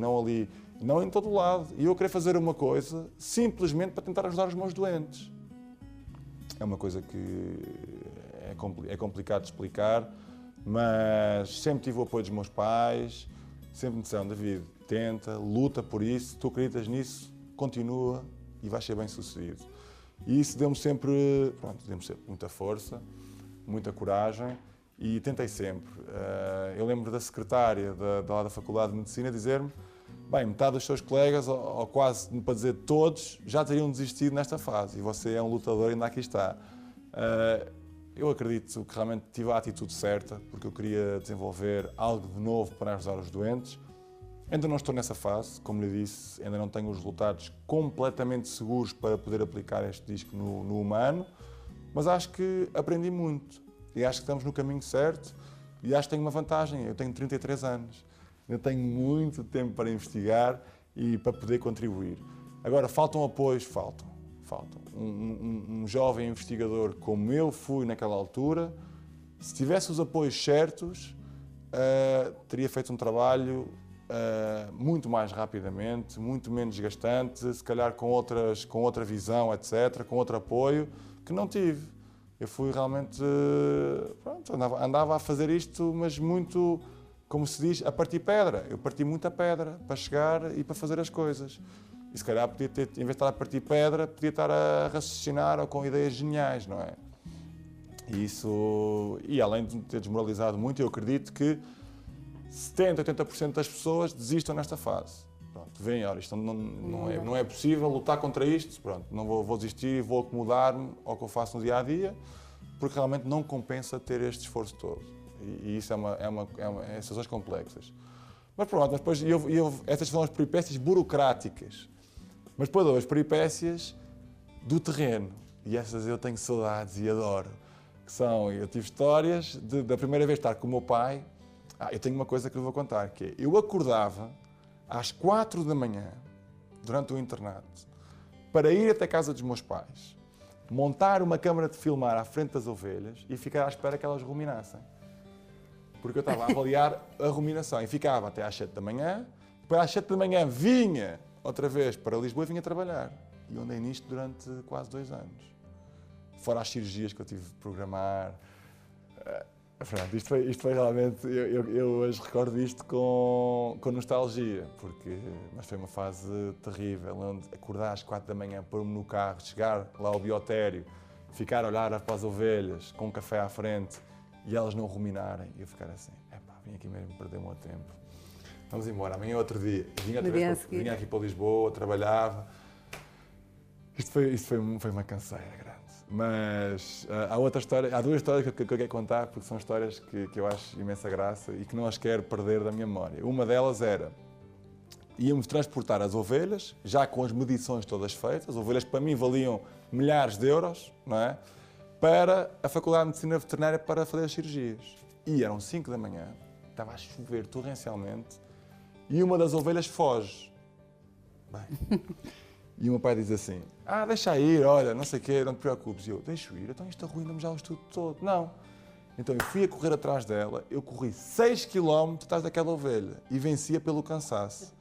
não em todo lado. E eu queria fazer uma coisa simplesmente para tentar ajudar os meus doentes. É uma coisa que é complicado de explicar, mas sempre tive o apoio dos meus pais, sempre me disseram, David, tenta, luta por isso, tu acreditas nisso, continua e vais ser bem sucedido. E isso deu-me sempre muita força, muita coragem e tentei sempre. Eu lembro da secretária da Faculdade de Medicina dizer-me, bem, metade dos seus colegas, ou quase para dizer todos, já teriam desistido nesta fase e você é um lutador e ainda aqui está. Eu acredito que realmente tive a atitude certa, porque eu queria desenvolver algo de novo para ajudar os doentes. Ainda não estou nessa fase, como lhe disse, ainda não tenho os resultados completamente seguros para poder aplicar este disco no humano, mas acho que aprendi muito e acho que estamos no caminho certo e acho que tenho uma vantagem, eu tenho 33 anos, eu tenho muito tempo para investigar e para poder contribuir. Agora, faltam apoios? Faltam. Um jovem investigador como eu fui naquela altura, se tivesse os apoios certos, teria feito um trabalho muito mais rapidamente, muito menos desgastante, se calhar com outra visão, etc., com outro apoio, que não tive. Eu fui realmente, andava a fazer isto, mas muito, como se diz, a partir pedra. Eu parti muita pedra para chegar e para fazer as coisas. E se calhar podia ter, em vez de estar a partir pedra, podia estar a raciocinar ou com ideias geniais, não é? E além de me ter desmoralizado muito, eu acredito que 70%, 80% das pessoas desistam nesta fase. Pronto, veem, olha, isto não é possível lutar contra isto, pronto, não vou desistir e vou acomodar-me ao que eu faço no dia-a-dia, porque realmente não compensa ter este esforço todo. E isso é situações complexas. Mas pronto, depois essas são as peripécias burocráticas. Mas depois houve as peripécias do terreno. E essas eu tenho saudades e adoro. Eu tive histórias da primeira vez estar com o meu pai. Eu tenho uma coisa que lhe vou contar, que é, eu acordava às 4 da manhã, durante o internato, para ir até a casa dos meus pais, montar uma câmara de filmar à frente das ovelhas e ficar à espera que elas ruminassem. Porque eu estava a avaliar a ruminação e ficava até às 7 da manhã, depois às 7 da manhã vinha outra vez para Lisboa e vinha trabalhar. E eu andei nisto durante quase 2 anos. Fora as cirurgias que eu tive de programar. Pronto, isto foi realmente, eu hoje recordo isto com nostalgia, mas foi uma fase terrível, onde acordar às 4 da manhã, pôr-me no carro, chegar lá ao biotério, ficar a olhar para as ovelhas, com um café à frente, e elas não ruminarem, e eu ficar assim, vim aqui mesmo perder o meu tempo. Vamos embora, amanhã é outro dia. Vinha aqui para Lisboa, trabalhava. Isto foi uma canseira grande. Mas há duas histórias que eu quero contar, porque são histórias que eu acho imensa graça e que não as quero perder da minha memória. Uma delas era, íamos transportar as ovelhas, já com as medições todas feitas, as ovelhas que para mim valiam milhares de euros, não é? Para a Faculdade de Medicina Veterinária para fazer as cirurgias. E eram 5 da manhã, estava a chover torrencialmente, e uma das ovelhas foge. Bem, e o meu pai diz assim, deixa ir, olha, não sei o quê, não te preocupes. E eu, deixo ir, então isto arruina-me já o estudo todo. Não. Então eu fui a correr atrás dela, eu corri 6 km atrás daquela ovelha e vencia pelo cansaço.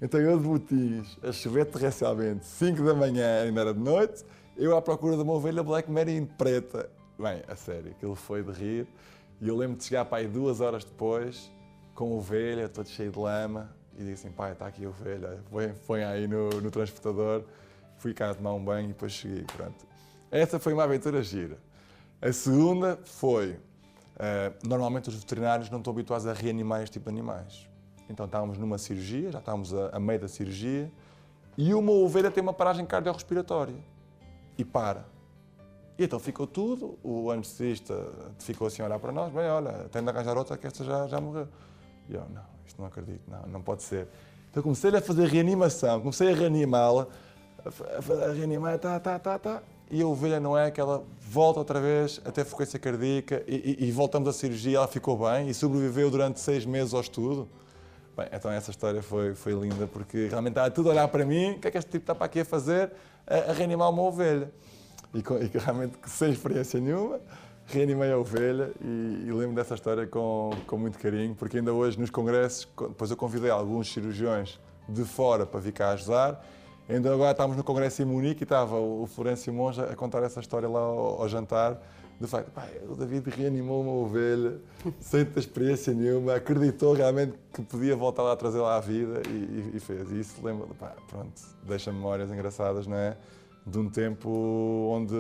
Então eu de botins, a chover torrencialmente, 5 da manhã, ainda era de noite, eu à procura de uma ovelha Black Merino preta. Bem, a sério, aquilo foi de rir. E eu lembro de chegar para aí 2 horas depois, com a ovelha, todo cheio de lama, e disse assim, pai, está aqui a ovelha, põe aí no transportador. Fui cá tomar um banho e depois cheguei, pronto. Essa foi uma aventura gira. A segunda foi, normalmente os veterinários não estão habituados a reanimar este tipo de animais. Então estávamos numa cirurgia, já estávamos a meio da cirurgia, e uma ovelha tem uma paragem cardiorrespiratória e para. E então ficou tudo, o anestesista ficou assim a olhar para nós, bem, olha, tem de arranjar outra que esta já morreu. E eu, não, isto não acredito, não pode ser. Então comecei a fazer reanimação, comecei a reanimá-la, a reanimar, tá. E a ovelha não é que ela volta outra vez até frequência cardíaca e voltamos à cirurgia, ela ficou bem e sobreviveu durante 6 meses ao estudo. Bem, então essa história foi linda porque realmente estava tudo a olhar para mim, o que é que este tipo está para aqui a fazer? A reanimar uma ovelha. E realmente sem experiência nenhuma, reanimei a ovelha e lembro dessa história com muito carinho, porque ainda hoje nos congressos, depois eu convidei alguns cirurgiões de fora para vir cá ajudar. Ainda agora estávamos no congresso em Munique e estava o Florencio Monja a contar essa história lá ao jantar, do facto, o David reanimou uma ovelha sem ter experiência nenhuma, acreditou realmente que podia voltar lá a trazê-la à vida e fez. E isso lembra, pronto, deixa memórias engraçadas, não é? De um tempo onde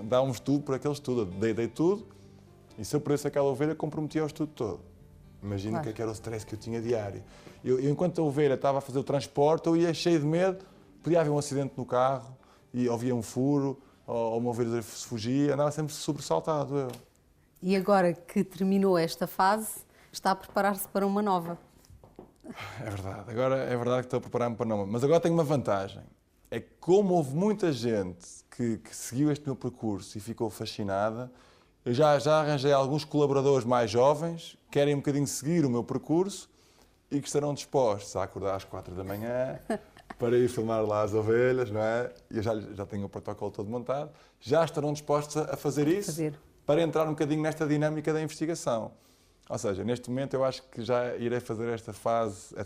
dávamos tudo por aquele estudo, dei tudo, e se eu perdesse aquela ovelha, comprometia o estudo todo. Imagina claro. O que era o stress que eu tinha diário. Eu, enquanto a ovelha estava a fazer o transporte, eu ia cheio de medo, podia haver um acidente no carro, e havia um furo, ou uma ovelha se fugia, andava sempre sobressaltado eu. E agora que terminou esta fase, está a preparar-se para uma nova? É verdade, agora é verdade que estou a preparar-me para uma nova, mas agora tenho uma vantagem. É que como houve muita gente que seguiu este meu percurso e ficou fascinada, eu já arranjei alguns colaboradores mais jovens que querem um bocadinho seguir o meu percurso e que estarão dispostos a acordar às 4 da manhã para ir filmar lá as ovelhas, não é? E eu já tenho o protocolo todo montado. Já estarão dispostos a fazer isso para entrar um bocadinho nesta dinâmica da investigação. Ou seja, neste momento eu acho que já irei fazer esta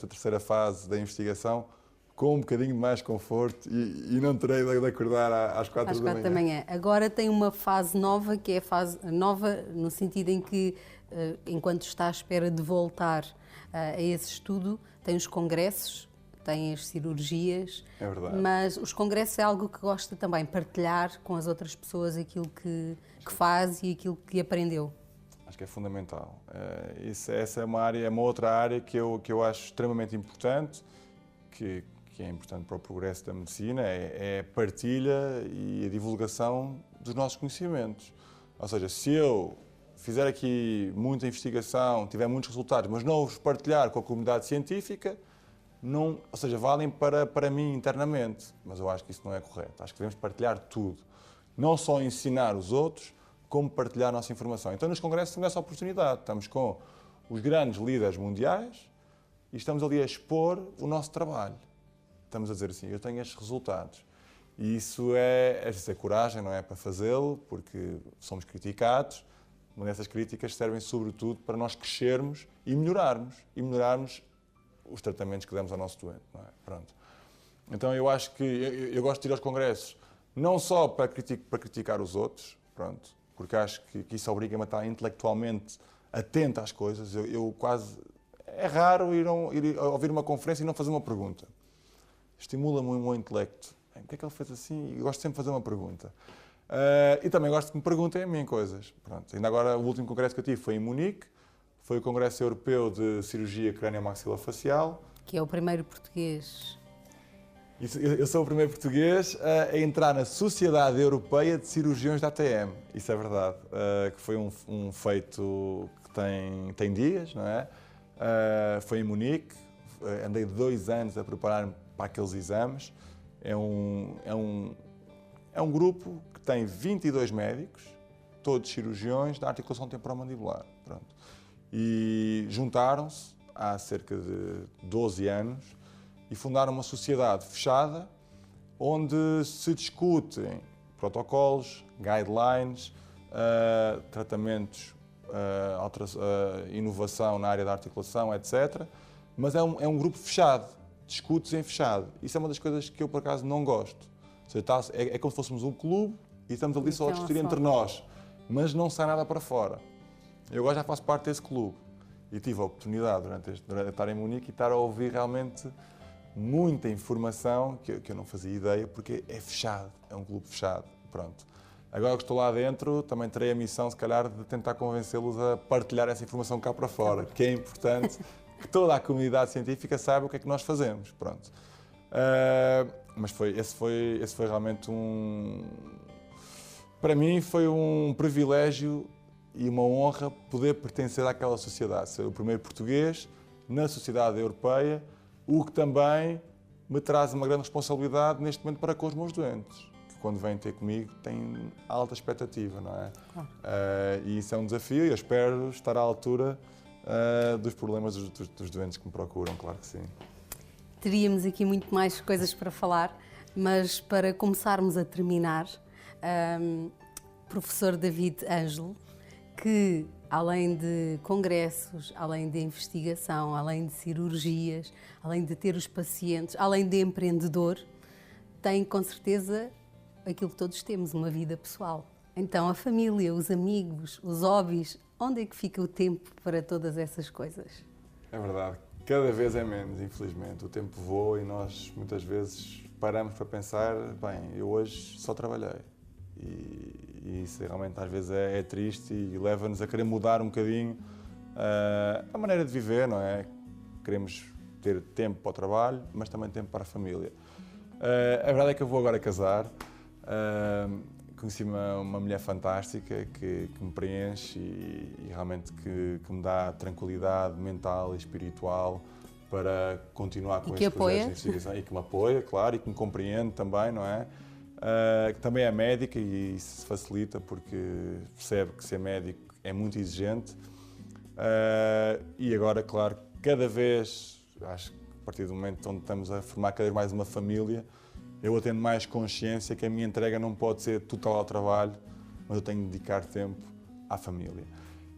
terceira fase da investigação com um bocadinho de mais conforto e não terei de acordar às 4 da manhã. Agora tem uma fase nova, que é a fase nova no sentido em que, enquanto está à espera de voltar a esse estudo, tem os congressos, tem as cirurgias. É verdade. Mas os congressos é algo que gosta também, partilhar com as outras pessoas aquilo que faz e aquilo que aprendeu. Acho que é fundamental. Essa é uma outra área que eu acho extremamente importante, que é importante para o progresso da medicina, é a partilha e a divulgação dos nossos conhecimentos. Ou seja, se eu fizer aqui muita investigação, tiver muitos resultados, mas não os partilhar com a comunidade científica, ou seja, valem para mim internamente, mas eu acho que isso não é correto. Acho que devemos partilhar tudo. Não só ensinar os outros, como partilhar a nossa informação. Então, nos congressos temos essa oportunidade. Estamos com os grandes líderes mundiais e estamos ali a expor o nosso trabalho. Estamos a dizer assim, eu tenho estes resultados. E isso é ter coragem, não é para fazê-lo, porque somos criticados, mas essas críticas servem sobretudo para nós crescermos e melhorarmos os tratamentos que damos ao nosso doente. Não é? Pronto. Então eu acho que eu gosto de ir aos congressos não só para criticar os outros, pronto, porque acho que isso obriga-me a estar intelectualmente atento às coisas. É raro ir a ouvir uma conferência e não fazer uma pergunta. Estimula-me o meu intelecto. O que é que ele fez assim? Eu gosto sempre de fazer uma pergunta. E também gosto que me perguntem a mim coisas. Pronto. Ainda agora, o último congresso que eu tive foi em Munique, foi o Congresso Europeu de Cirurgia Crânio-Maxilofacial. Que é o primeiro português. Eu sou o primeiro português a entrar na Sociedade Europeia de Cirurgiões da ATM. Isso é verdade. Que foi um feito que tem dias, não é? Foi em Munique. Andei 2 anos a preparar-me para aqueles exames. É um grupo que tem 22 médicos, todos cirurgiões da articulação temporomandibular. Pronto. E juntaram-se há cerca de 12 anos e fundaram uma sociedade fechada onde se discutem protocolos, guidelines, tratamentos, inovação na área da articulação, etc. Mas é um grupo fechado, discute-se em fechado. Isso é uma das coisas que eu, por acaso, não gosto. Ou seja, é como se fôssemos um clube e estamos ali só a discutir entre nós, mas não sai nada para fora. Eu agora já faço parte desse clube e tive a oportunidade, durante estar em Munique, e estar a ouvir realmente muita informação que eu não fazia ideia, porque é fechado, é um clube fechado. Pronto. Agora que estou lá dentro, também terei a missão, se calhar, de tentar convencê-los a partilhar essa informação cá para fora, que é importante que toda a comunidade científica saiba o que é que nós fazemos. Pronto. Mas esse foi realmente para mim foi um privilégio e uma honra poder pertencer àquela sociedade, ser o primeiro português na sociedade europeia, o que também me traz uma grande responsabilidade neste momento para com os meus doentes, que quando vêm ter comigo têm alta expectativa, não é? E isso é um desafio e eu espero estar à altura dos problemas dos doentes que me procuram, claro que sim. Teríamos aqui muito mais coisas para falar, mas para começarmos a terminar, professor David Ângelo, que além de congressos, além de investigação, além de cirurgias, além de ter os pacientes, além de empreendedor, tem com certeza aquilo que todos temos, uma vida pessoal. Então a família, os amigos, os hobbies, onde é que fica o tempo para todas essas coisas? É verdade, cada vez é menos, infelizmente. O tempo voa e nós muitas vezes paramos para pensar, bem, eu hoje só trabalhei. E isso realmente às vezes é triste e leva-nos a querer mudar um bocadinho a maneira de viver, não é? Queremos ter tempo para o trabalho, mas também tempo para a família. A verdade é que eu vou agora casar. Conheci uma mulher fantástica que me preenche e realmente que me dá tranquilidade mental e espiritual para continuar com estes projetos de investigação. E que me apoia, claro, e que me compreende também, não é? Que também é médica e isso se facilita porque percebe que ser médico é muito exigente. E agora, claro, cada vez, acho que a partir do momento onde estamos a formar cada vez mais uma família, eu vou tendo mais consciência que a minha entrega não pode ser total ao trabalho, mas eu tenho de dedicar tempo à família.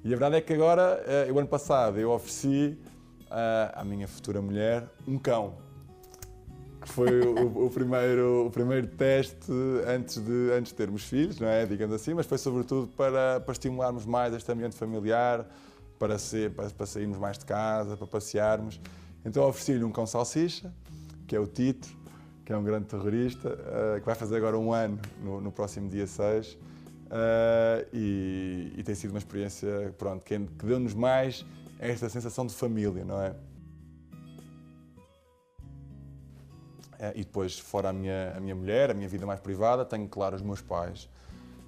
E a verdade é que agora, o ano passado, eu ofereci à minha futura mulher um cão, que foi o primeiro teste antes de termos filhos, não é? Digamos assim, mas foi sobretudo para estimularmos mais este ambiente familiar, para sairmos mais de casa, para passearmos. Então ofereci-lhe um cão salsicha, que é o Tito, que é um grande terrorista, que vai fazer agora 1 ano no próximo dia 6. E tem sido uma experiência, pronto, que deu-nos mais esta sensação de família, não é? E depois, fora a minha mulher, a minha vida mais privada, tenho, claro, os meus pais,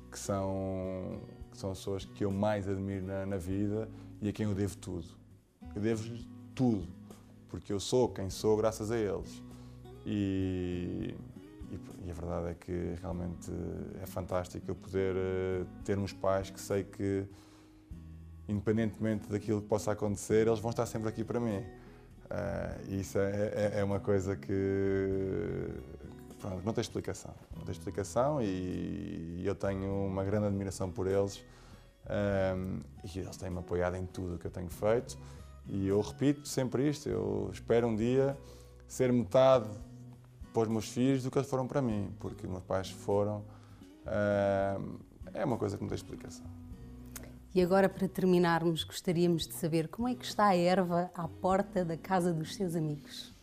que são as pessoas que eu mais admiro na vida e a quem eu devo tudo. Eu devo-lhes tudo, porque eu sou quem sou graças a eles. E a verdade é que realmente é fantástico eu poder ter uns pais que sei que, independentemente daquilo que possa acontecer, eles vão estar sempre aqui para mim. E isso é uma coisa que pronto, não tem explicação. Não tem explicação e eu tenho uma grande admiração por eles. E eles têm-me apoiado em tudo o que eu tenho feito. E eu repito sempre isto, eu espero um dia ser metade para os meus filhos do que eles foram para mim, porque meus pais foram é uma coisa que não tem explicação. E agora, para terminarmos, gostaríamos de saber como é que está a erva à porta da casa dos seus amigos?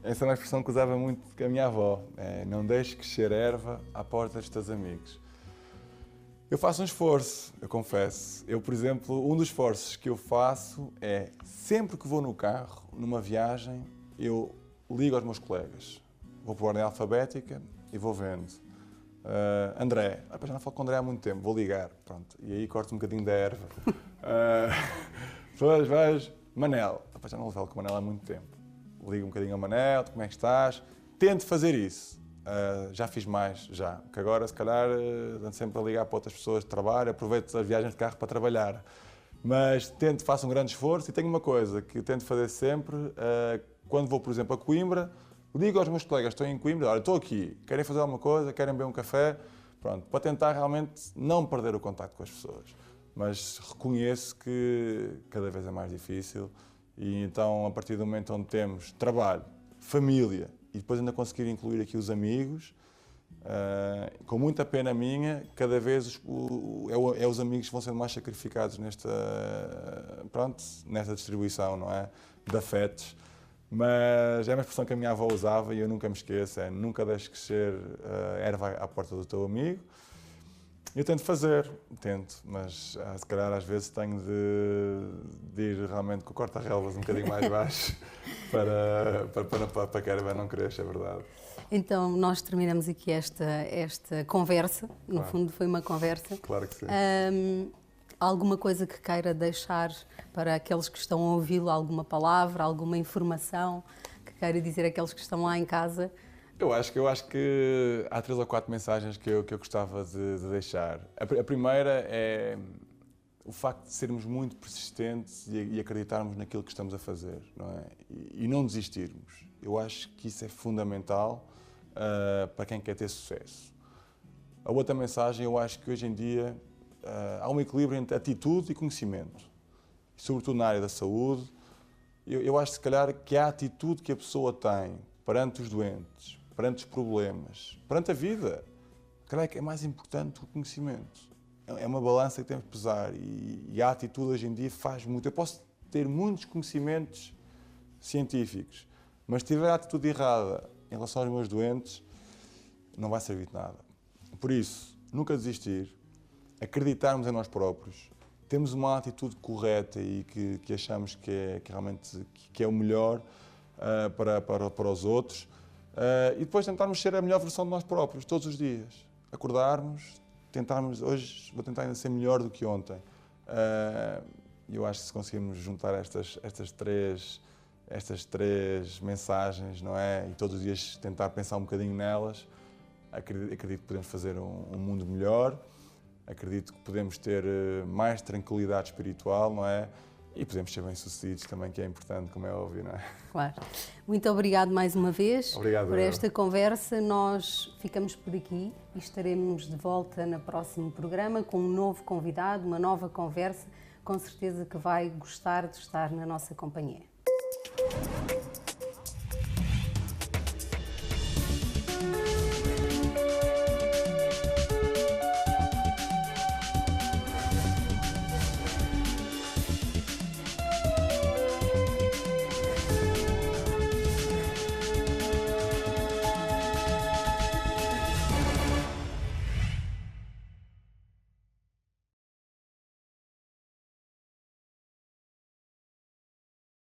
Essa é uma expressão que usava muito com a minha avó. Não deixes crescer erva à porta dos teus amigos. Eu faço um esforço, eu confesso. Eu, por exemplo, um dos esforços que eu faço é, sempre que vou no carro, numa viagem, eu ligo aos meus colegas. Vou por ordem alfabética e vou vendo. André, já não falo com o André há muito tempo, vou ligar, pronto, e aí corto um bocadinho da erva. Vais, Manel, já não falo com o Manel há muito tempo, ligo um bocadinho ao Manel, como é que estás? Tento fazer isso, já fiz mais, que agora se calhar ando sempre a ligar para outras pessoas de trabalho, aproveito as viagens de carro para trabalhar, mas faço um grande esforço e tenho uma coisa que tento fazer sempre, quando vou, por exemplo, a Coimbra, digo aos meus colegas, estou em Coimbra, olha, estou aqui, querem fazer alguma coisa, querem beber um café, pronto, para tentar realmente não perder o contacto com as pessoas. Mas reconheço que cada vez é mais difícil e então, a partir do momento onde temos trabalho, família e depois ainda conseguir incluir aqui os amigos, com muita pena minha, cada vez os amigos que vão sendo mais sacrificados nesta distribuição, não é? De afetos. Mas é uma expressão que a minha avó usava e eu nunca me esqueço, nunca deixes crescer a erva à porta do teu amigo. Eu tento, mas se calhar às vezes tenho de ir realmente com o corta-relvas um bocadinho mais baixo para que a erva não cresça, é verdade. Então, nós terminamos aqui esta conversa, no fundo foi uma conversa. Claro que sim. Alguma coisa que queira deixar para aqueles que estão a ouvi-lo, alguma palavra, alguma informação que queira dizer àqueles que estão lá em casa? Eu acho que há 3 ou 4 mensagens que eu gostava de deixar. A primeira é o facto de sermos muito persistentes e acreditarmos naquilo que estamos a fazer, não é? E não desistirmos. Eu acho que isso é fundamental para quem quer ter sucesso. A outra mensagem, eu acho que hoje em dia há um equilíbrio entre atitude e conhecimento, e sobretudo na área da saúde. Eu acho, se calhar, que a atitude que a pessoa tem perante os doentes, perante os problemas, perante a vida, creio que é mais importante do que o conhecimento. É uma balança que temos de pesar e a atitude hoje em dia faz muito. Eu posso ter muitos conhecimentos científicos, mas se tiver a atitude errada em relação aos meus doentes, não vai servir de nada. Por isso, nunca desistir, acreditarmos em nós próprios, temos uma atitude correta e que achamos que realmente é o melhor para os outros, e depois tentarmos ser a melhor versão de nós próprios todos os dias. Acordarmos, hoje vou tentar ainda ser melhor do que ontem. Eu acho que se conseguirmos juntar estas três mensagens, não é? E todos os dias tentar pensar um bocadinho nelas, acredito que podemos fazer um mundo melhor. Acredito que podemos ter mais tranquilidade espiritual, não é? E podemos ser bem-sucedidos também, que é importante, como é óbvio, não é? Claro. Muito obrigado mais uma vez por esta conversa. Nós ficamos por aqui e estaremos de volta no próximo programa com um novo convidado, uma nova conversa. Com certeza que vai gostar de estar na nossa companhia.